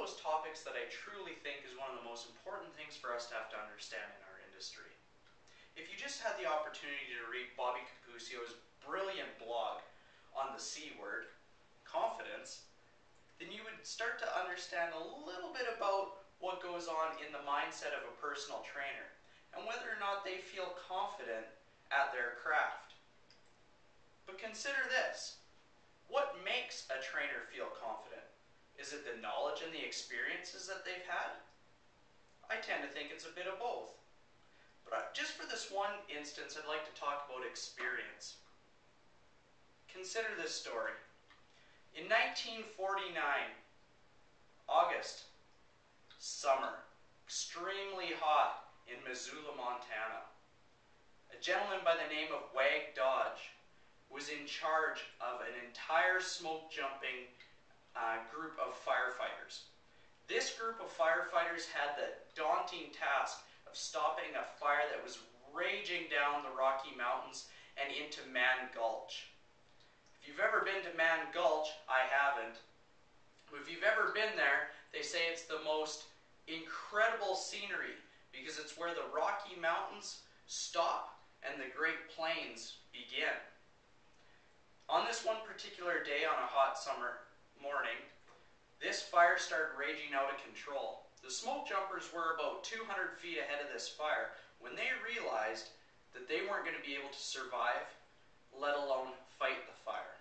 those topics that I truly think is one of the most important things for us to have to understand in our industry. If you just had the opportunity to read Bobby Capuccio's brilliant blog on the C word, confidence, then you would start to understand a little bit about what goes on in the mindset of a personal trainer and whether or not they feel confident at their craft. But consider this. What makes a trainer feel confident? Is it the knowledge and the experiences that they've had? I tend to think it's a bit of both. But just for this one instance, I'd like to talk about experience. Consider this story. In 1949, August, summer, extremely hot in Missoula, Montana. A gentleman by the name of Wag Dodge was in charge of an entire smoke jumping group of firefighters. This group of firefighters had the daunting task of stopping a fire that was raging down the Rocky Mountains and into Man Gulch. If you've ever been to Man Gulch, I haven't. But if you've ever been there, they say it's the most incredible scenery because it's where the Rocky Mountains stop and the Great Plains begin. On this one particular day on a hot summer morning, this fire started raging out of control. The smoke jumpers were about 200 feet ahead of this fire when they realized that they weren't going to be able to survive, let alone fight the fire.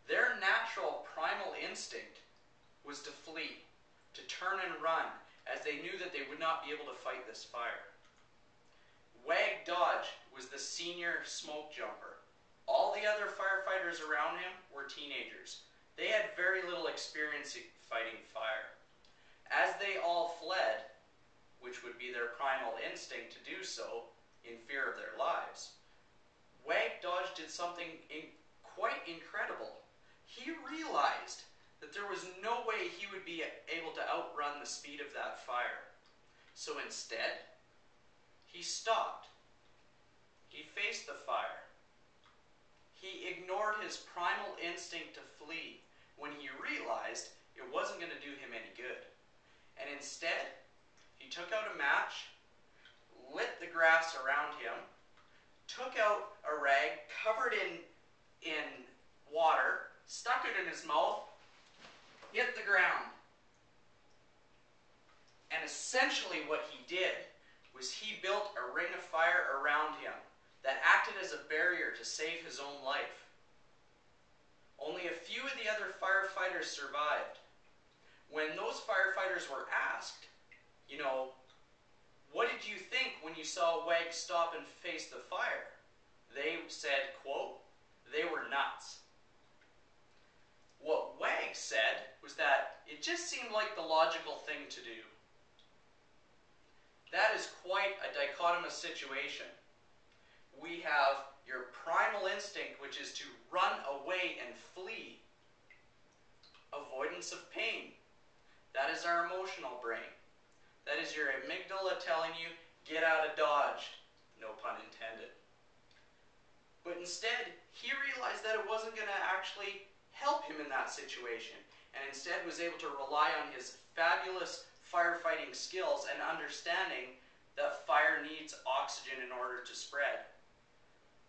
Their natural primal instinct was to flee, to turn and run, as they knew that they would not be able to fight this fire. Wag Dodge was the senior smoke jumper. All the other firefighters around him were teenagers. They had very little experience fighting fire. As they all fled, which would be their primal instinct to do so in fear of their lives, Wag Dodge did something quite incredible. He realized that there was no way he would be able to outrun the speed of that fire. So instead, he stopped. He faced the fire. He ignored his primal instinct to flee when he realized it wasn't going to do him any good. And instead, he took out a match, lit the grass around him, took out a rag covered in water, stuck it in his mouth, hit the ground. And essentially what he did was he built a ring of fire around him that acted as a barrier to save his own life. Only a few of the other firefighters survived. When those firefighters were asked, what did you think when you saw Wag stop and face the fire? They said, quote, they were nuts. What Wag said was that it just seemed like the logical thing to do. That is quite a dichotomous situation. We have your primal instinct, which is to run away and flee. Avoidance of pain. That is our emotional brain. That is your amygdala telling you, get out of Dodge. No pun intended. But instead, he realized that it wasn't going to actually help him in that situation, and instead was able to rely on his fabulous firefighting skills and understanding that fire needs oxygen in order to spread.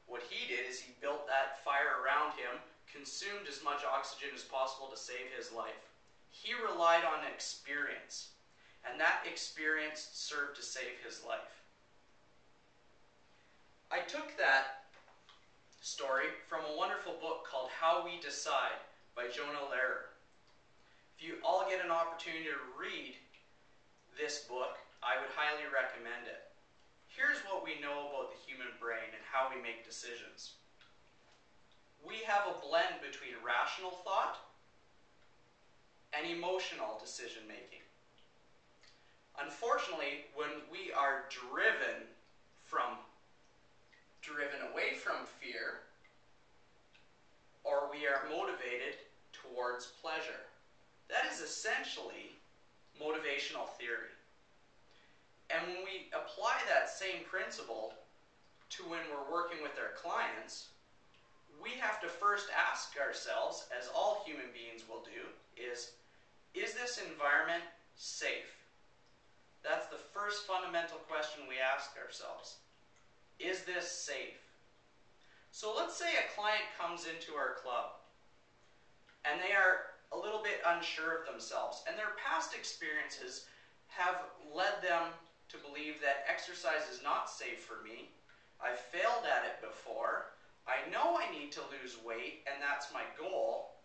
What he did is he built that fire around him, consumed as much oxygen as possible to save his life. He relied on experience, and that experience served to save his life. I took that story from a wonderful book called How We Decide by Jonah Lehrer. If you all get an opportunity to read this book, I would highly recommend it. Here's what we know about the human brain and how we make decisions. We have a blend between rational thought and emotional decision making. Unfortunately, when we are driven away from fear, or we are motivated towards pleasure, that is essentially motivational theory. And when we apply that same principle to when we're working with our clients, we have to first ask ourselves, as all human beings will do, is this environment safe? That's the first fundamental question we ask ourselves. Is this safe? So let's say a client comes into our club and they are a little bit unsure of themselves, and their past experiences have led them to believe that exercise is not safe for me. I failed at it before. I know I need to lose weight, and that's my goal.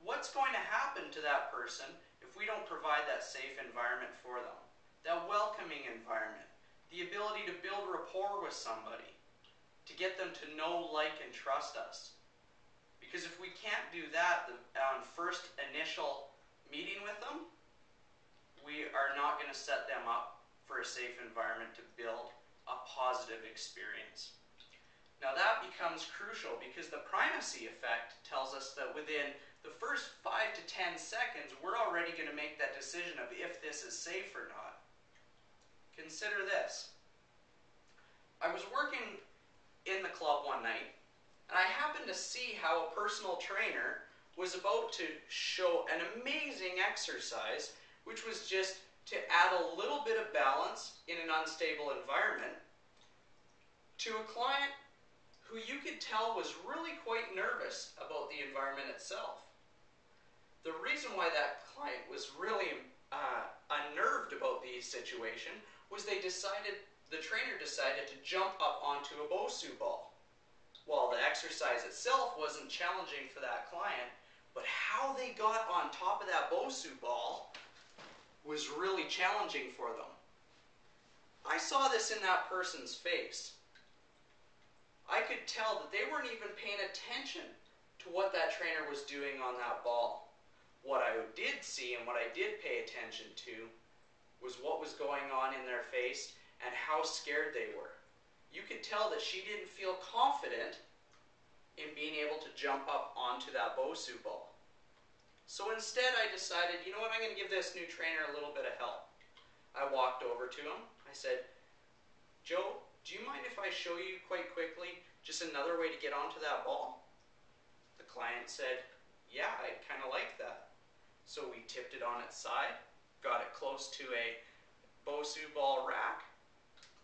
What's going to happen to that person if we don't provide that safe environment for them? That welcoming environment, the ability to build rapport with somebody, to get them to know, like, and trust us. Because if we can't do that on first initial meeting with them, we are not going to set them up for a safe environment to build a positive experience. Now that becomes crucial because the primacy effect tells us that within the first 5 to 10 seconds, we're already going to make that decision of if this is safe or not. Consider this. I was working in the club one night, and I happened to see how a personal trainer was about to show an amazing exercise, which was just to add a little bit of balance in an unstable environment to a client who you could tell was really quite nervous about the environment itself. The reason why that client was really unnerved about the situation was the trainer decided to jump up onto a Bosu ball. Well, the exercise itself wasn't challenging for that client, but how they got on top of that Bosu ball was really challenging for them. I saw this in that person's face. I could tell that they weren't even paying attention to what that trainer was doing on that ball. What I did see and what I did pay attention to was what was going on in their face and how scared they were. You could tell that she didn't feel confident in being able to jump up onto that Bosu ball. So instead I decided, you know what, I'm going to give this new trainer a little bit of help. I walked over to him. I said, Joe, do you mind if I show you quite quickly just another way to get onto that ball? The client said, yeah, I kind of like that. So we tipped it on its side, got it close to a Bosu ball rack,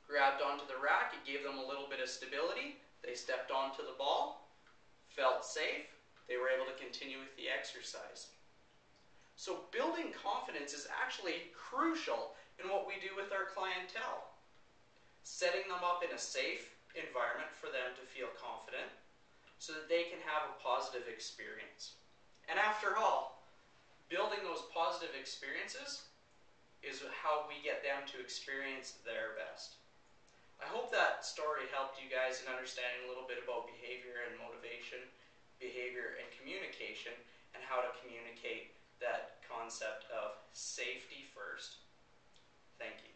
grabbed onto the rack, it gave them a little bit of stability, they stepped onto the ball, felt safe, they were able to continue with the exercise. So building confidence is actually crucial in what we do with our clientele. Setting them up in a safe environment for them to feel confident so that they can have a positive experience. And after all, building those positive experiences is how we get them to experience their best. I hope that story helped you guys in understanding a little bit about behavior and motivation, behavior and communication, and how to communicate that concept of safety first. Thank you.